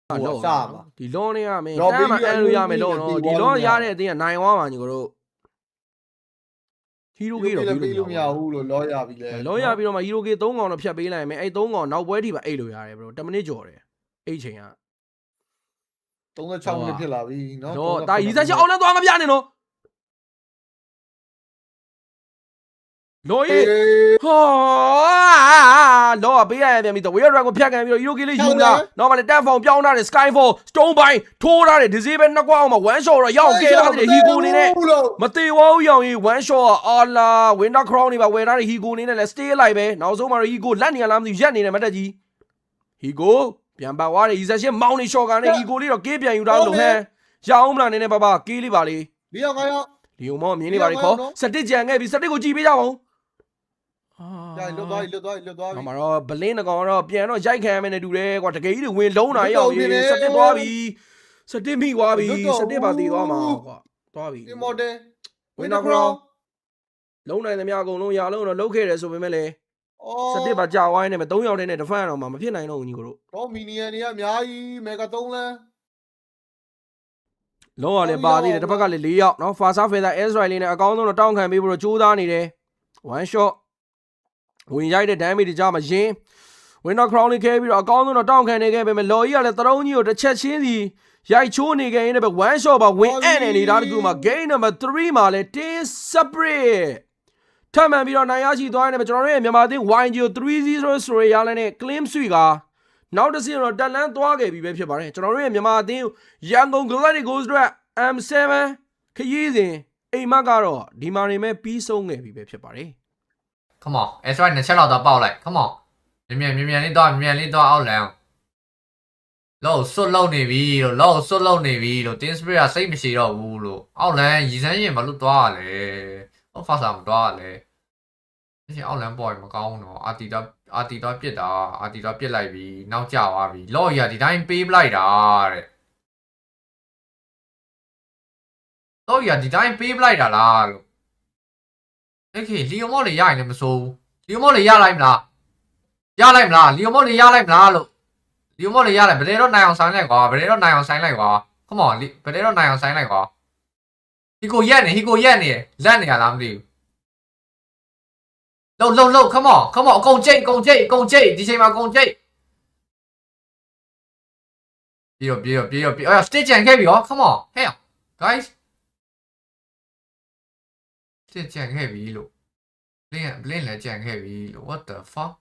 လောဒီလောနေရမယ်တမ်းမှာအဲ့လိုရမယ်လို့နော်ဒီလောရတဲ့အတင်းကနိုင်သွားမှာညီကိုတို့ဟီရိုကေတော့ပြီးလို့မရဘူးလို့လောရပြီလေလောရပြီးတော့မှဟီရိုကေ3កောင်တော့ဖြတ်ပေးလိုက်မယ်အဲ့3កောင်နောက်ပွဲထိပါအိတ်လို့ရတယ်ဘရို10မိနစ်ကျော်တယ်အဲ့ချိန်က36မိနစ်ဖြစ်လာပြီနော်တော့ဒါရီဆက်ချက်အောင်လဲသွားမပြနဲ့နော်လောရီဟာလောပေးရပြန်ပြီတော့ဝေးရဒရန်ကိုဖြတ်ကန်ပြီးတော့ဟီရိုကေလေးယူလာနော်မလဲတက်ဖောင်ပြောင်းထားတယ် Skyfall Stone Bind ထိုးထားတယ် Disable နှစ်ကွာအောင်မှာ one shot တော့ရောက်ခဲ့တာတဲ့ဟီကိုနေနဲ့မသေးဝအောင်ရောင်ကြီး one shot အာလာ Winter Crown တွေပါဝယ်ထားတဲ့ဟီကိုနေနဲ့လဲ stay လိုက်ပဲနောက်ဆုံးမှာတော့ဟီကိုလက်နေရလားမသိဘူးရက်နေတယ်မတက်ကြီးဟီကိုပြန်ပါသွားတယ်ရီဆက်ရှင်မောင်းနေ shot ကန်နဲ့ဟီကိုလေးတော့ကေးပြန်ယူထားလို့ဟဲရအောင်မလားနေနဲ့ပါကေးလေးပါလေး၄ယောက်9ယောက်လီယိုမောမြင်းလေးပါလေခေါ်17ကြံခဲ့ပြီ17ကိုကြည်ပေးကြပါဦးကြာလွတ်သွားပြီမမတော့ဘလင်းတကောင်တော့ပြန်တော့ရိုက်ခံရမယ်နဲ့တူတယ်ကွာတကယ်ကြီးတွေဝင်လုံးတာရောက်ပြီ17သွားပြီ17မိသွားပြီ17ပါတည်သွားမှာကွာသွားပြီမော်ဒယ်ဝင်တော့ခေါလုံးနိုင်သမျှအကုန်လုံးရလုံးတော့လုတ်ခဲ့တယ်ဆိုပေမဲ့လေ17ပါကြာဝိုင်းနေမယ်3ယောက်တည်းနဲ့ defend တော့မှမဖြစ်နိုင်တော့ဘူးညီကိုတို့တော့မီနီယန်တွေကအများကြီးမက်ဂါ3လမ်းလုံးဝလည်းပါသေးတယ်တစ်ဖက်ကလည်း4ယောက်နော် Fasa Feather Ezreal လေးနဲ့အကောင်းဆုံးတော့တောင်းခံပေးဖို့တော့ကြိုးစားနေတယ် one shotဝင်ရိုက်တဲ့ damage တွေကြမှာရင် Winter Crown လေးခဲပြီးတော့အကောင်းဆုံးတော့တောင်းခံနေခဲ့ပေမဲ့လော်ကြီးကလည်းသရုံးကြီးကိုတစ်ချက်ချင်းစီရိုက်ချိုးနေခဲ့ရင်းနဲ့ပဲ one shot ပါဝင်အံ့နေနေတာတကူမှာ game number 3မှာလည်း10 separate ထပ်မံပြီးတော့နိုင်ရရှိသွားနေတယ်ကျွန်တော်တို့ရဲ့မြန်မာအသင်း YGO 3-0 ဆိုရရလဲနဲ့ claim suite ကနောက်တစ်ဆင့်တော့တက်လန်းသွားခဲ့ပြီပဲဖြစ်ပါတယ်ကျွန်တော်တို့ရဲ့မြန်မာအသင်းရန်ကုန် Galacticos အတွက် M7 ခရီးစဉ်အိမ်မက်ကတော့ဒီမှာနေမဲ့ပြီးဆုံးခဲ့ပြီပဲဖြစ်ပါတယ် Come on, that's right. နှစ်ချက်လောက်တော့ပေါက်လိုက် Come on. မြန်လေးတော့အောက်လမ်းလို့စွတ်လုံနေပြီလို့စွတ်လုံနေပြီလို့ Team Spirit ကစိတ်မရှိတော့ဘူးလို့အောက်လမ်းရည်စမ်းရင်မလို့သွားရလဲဟောဖာစာမသွားရလဲဒီအောက်လမ်းပေါ်မကောင်းတော့အာတီတော့ပြစ်တာအာတီတော့ပြစ်လိုက်ပြီနောက်ကျသွားပြီလော့ရဒီတိုင်းပေးပလိုက်တာတဲ့လော့ရဒီတိုင်းပေးပလိုက်တာလားလို့Okay လီယိုမော့လေးရရင်လည်းမစိုးဘူးလီယိုမော့လေးရလိုက်မလားလီယိုမော့လေးရလိုက်မလားလို့လီယိုမော့လေးရလိုက်ဘယ်တော့နိုင်အောင်ဆိုင်လိုက်ကွာCome on ဘယ်တော့နိုင်အောင်ဆိုင်လိုက်ကွာဟီကိုရက်နေလက်နေရလားမသိဘူးလုံ Come on အကုန်ကြိတ်ဒီချိန်မှာအကုန်ကြိတ်ပြီးတော့ stage ကြံခဲ့ပြီရော Come on hey guysကြံခဲ့ပြီလို့ဘလင်းလည်းကြံခဲ့ပြီလို့ what the fuck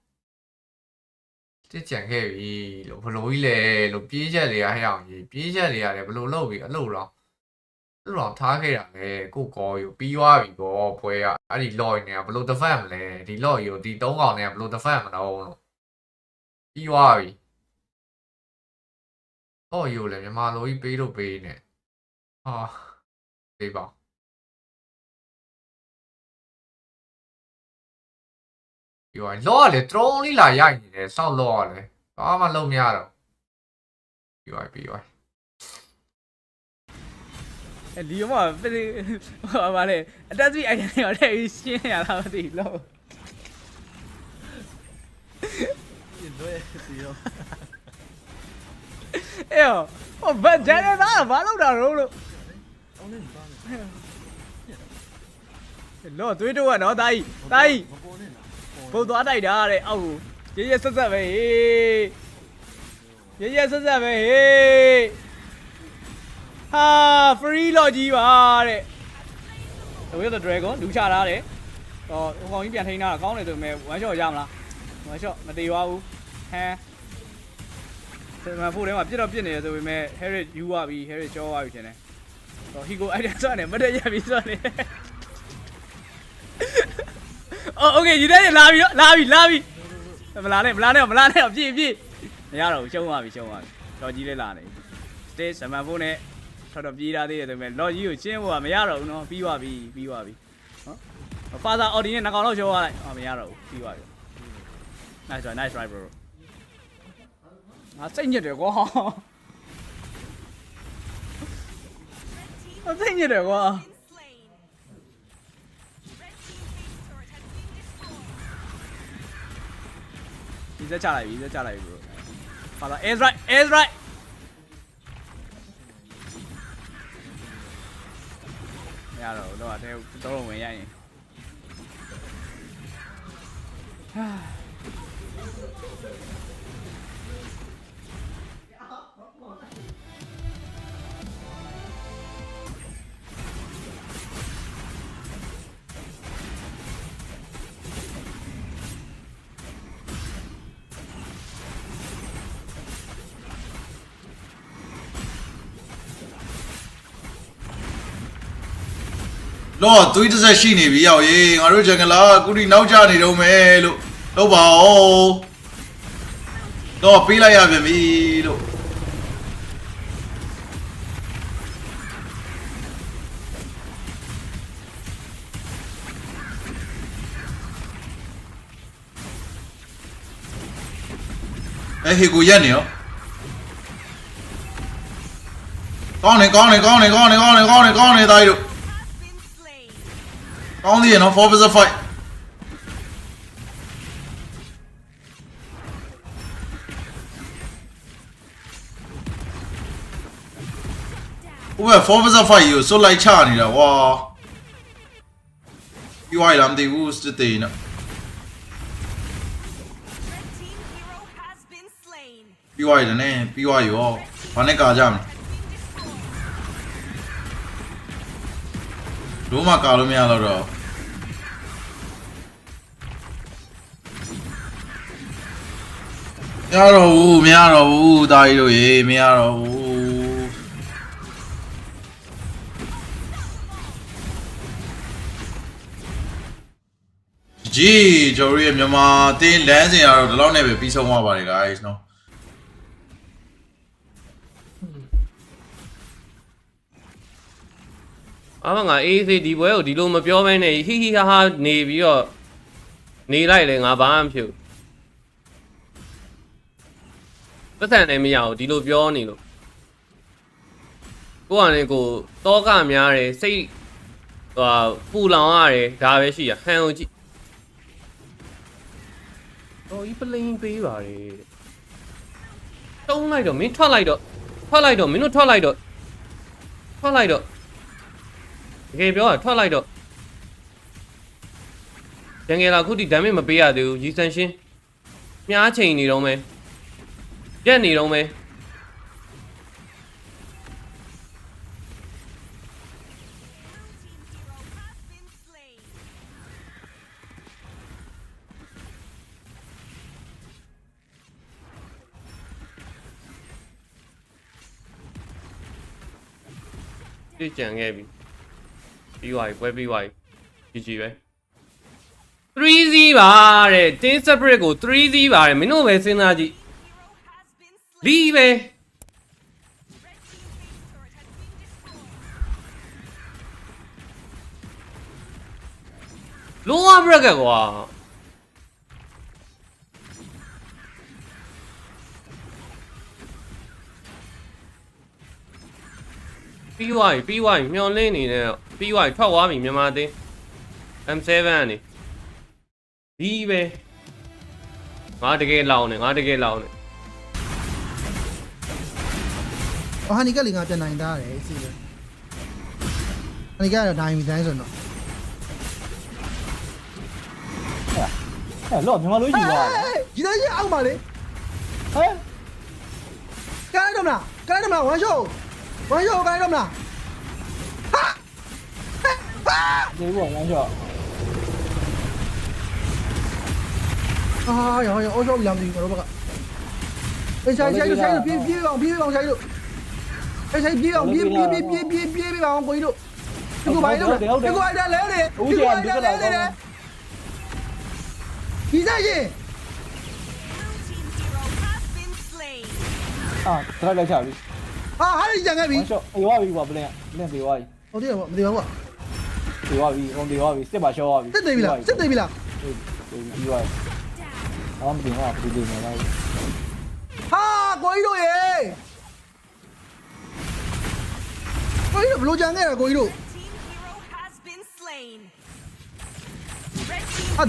ကြံခဲ့ပြီလို့ဘလို့ကြီးလဲလို့ပြေးချက်တွေကဟဲ့အောင်ကြီးပြေးချက်တွေကလည်းဘလို့လုပ်ပြီအလုပ်တော့ထားခဲ့တာလေကိုကောယူပြီးသွားပြီကောဖွဲကအဲ့ဒီလော့နေကဘလို့ defend မလဲဒီလော့ယူဒီ3កောင်နေကဘလို့ defend မတော့လို့ပြီးသွားပြီလော့ယူလည်းမြန်မာလိုကြီးပေးလို့ပေးနေဟာပေးပါပြောရင်လော့လေ drone လေးလာရိုက်နေတယ်စောက်လော့လေဘာမှလုံးမရတော့ပြီးသွားလီယိုမှာဘာလဲအတက်စီအိုင်ရောတဲ့ရှင်းရလားမသိလို့ဒီလိုရစီရောဟိုဘာဂျာရတာဘာလုပ်တာလို့အောင်နေပါမယ်လောသွေးတော့ကနော်တာကြီးဘုံသွားတိုက်တာတဲ့အောက်ကိုရဲဆက်ပဲဟေးရဲဆက်ပဲဟေးဟာ free လော့ကြီးပါတဲ့ဝေးတဲ့ dragon လူချထားတယ်ဟောဟိုကောင်ကြီးပြန်ထိန်းထားတာကောင်းတယ်ဆိုပေမဲ့ one shot ရမလား one shot မသေးပါဘူးဟမ်ဒီမှာဖို့ထဲမှာပြစ်နေရဆိုပေမဲ့ Harry ယူသွားပြီ Harry ကြောသွားပြီထင်တယ်ဟော Higo အဲ့ဒါစွတ်နေမတည့်ရပြီစွတ်နေOh okay ဒီတဲ့လာပြီမလာနဲ့ပြေးမရတော့ဘူးရှုံးသွားပြီလော်ကြီးလေးလာနေ stay စမန်ဖို့နဲ့တော့ပြေးထားသေးတယ်ဆိုပေမဲ့လော်ကြီးကိုချင်းဖို့ကမရတော့ဘူးနော်ပြီးသွားပြီနော်ဖာသာအော်ဒီနဲ့နှကောင်လောက်ရှုံးသွားလိုက်မရတော့ဘူးပြီးသွားပြီ nice try bro ငါစိတ်ညစ်တယ်ကွာစိတ်ညစ်တယ်ကွာဒီစက်ချလိုက်ပြီ bro ဖာသာ is right တော့ဝင်ရရင် လောသွေးတစ်ဆက်ရှိနေပြီရောက်ရေးငါတို့ဂျန်ကလာကုတီနောက်ကျနေတော့မယ်လို့လောက်ပါဦးတော့ပေးလိုက်ရပြန်ပြီလို့ဟေကိုရက်နေရောကောင်းနေသားကြီးတို့ကောင်းသေးရနော် 4 vs 5 Ủa 4 vs 5ကိုစွတ်လိုက်ချနေတာကွာပြီးသွားလားမသိဘူးစစ်တေးနော်ပြီးသွားတယ်နဲ့ပြီးသွားရောဘာနဲ့ကာကြမလဲလုံးမကာလို့မရတော့မရတော့ဘူးတာကြီးတို့ရေမရတော့ဘူးကြီးကျွန်တော်ရဲ့မြန်မာတင်းလမ်းစဉ်ကတော့ဒီလောက်နဲ့ပဲပြီးဆုံးသွားပါတယ် guys နော်အားမငါအေးစေးဒီပွဲကိုဒီလိုမပြောဘဲနဲ့ဟီဟီဟာဟာနေပြီးတော့နေလိုက်လေငါဘာမှမဖြစ်ဘူးပတ်စံလည်းမရဘူးဒီလိုပြောနေလို့ကိုကလည်းကိုတောကများတယ်စိတ်ဟိုပူလောင်ရတယ်ဒါပဲရှိရဟန်ကိုကြည့်တော့ဒီပလိန်ပေးပါလေတုံးလိုက်တော့မင်းထွက်လိုက်တော့မင်းတို့ထွက်လိုက်တော့တကယ်ပြောတာထွက်လိုက်တော့ရန်ငယ်လာခုထိဒမ်းမမပေးရသေးဘူးရီဆန်ရှင်းမြားချိန်နေတော့မယ်ရက်နေတော့မယ်ဒီကြံခဲ့ပြီပြီးသွားပြီပွဲပြီးသွားပြီကြီးပဲ 3Z ပါတဲ့ Team Separate ကို 3Z ပါတယ်မင်းတို့ပဲစဉ်းစားကြည့်လီပဲလုံးဝ break ကွာပြီးသွားပြီမျောလင်းနေတယ်ပြီးသွားပြီထွက်သွားပြီမြန်မာတင်း M7 ကနေဒီပဲငါတကယ်လောင်နေဟာနီကလေးငါပြန်နိုင်သားတယ်စီပဲဟာနီကတော့နိုင်ပြီတိုင်းဆိုတော့လောမြန်မာလိုယူသွားတယ်ဒီတိုင်းအောက်ပါလေဟဲ့ကားတော့မလားဝမ်ရှိုးကားတော့မလားဒီဘောလမ်းကျော်ရောအော်ရှော့လမ်းပြီးတော့ဘကအေးဆိုင်ပြေးအောင်ဆိုင်လို့အေးဆိုင်ပြေးအောင်ပြေးအောင်ကိုကြီးတို့ဒီကိုပိုင်းတော့ဒီကိုအိုက်တာလဲနေဒီဆိုင်ရှင်တရက်လိုက်ချပြီဟာဒီကြံခဲ့ပြီရှော့အေးဝါပြီကွာပလန်သေးသွားပြီဟုတ်တယ်မသေးပါဘူးသေးသွားပြီစစ်ပါရှော့သွားပြီစစ်သေးပြီလားပြီးသွားပြီအော်မတင်ပါဘူးဒီနေလိုက်ဟာကိုကြီးတို့ရေကိုကြီးတို့ဘလို့ကြံခဲ့ရကိုကြီးတို့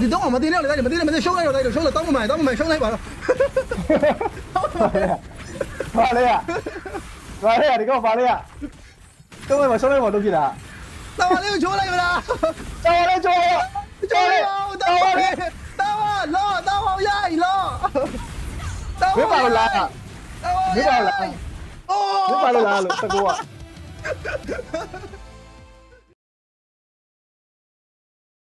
ဒီတော့မတင်ရလေမတင်ရှုံးလိုက်တော့ရှုံးတော့မှန်ရှုံးလိုက်ပါတော့ဘာလဲဒီကောဘာလဲတော့မရှုံးလိုက်မလုပ်ကြည့်တာ တော်လေးကိုချိုးလိုက်မလား ကျော်လဲကျော် ချိုးလိုက်အောင်တော်လေးတော်လောတော်အောင်ရိုက်လော မင်းပါလို့လား တော် မင်းပါလို့လား အိုး မင်းပါလို့လားလို့တကူက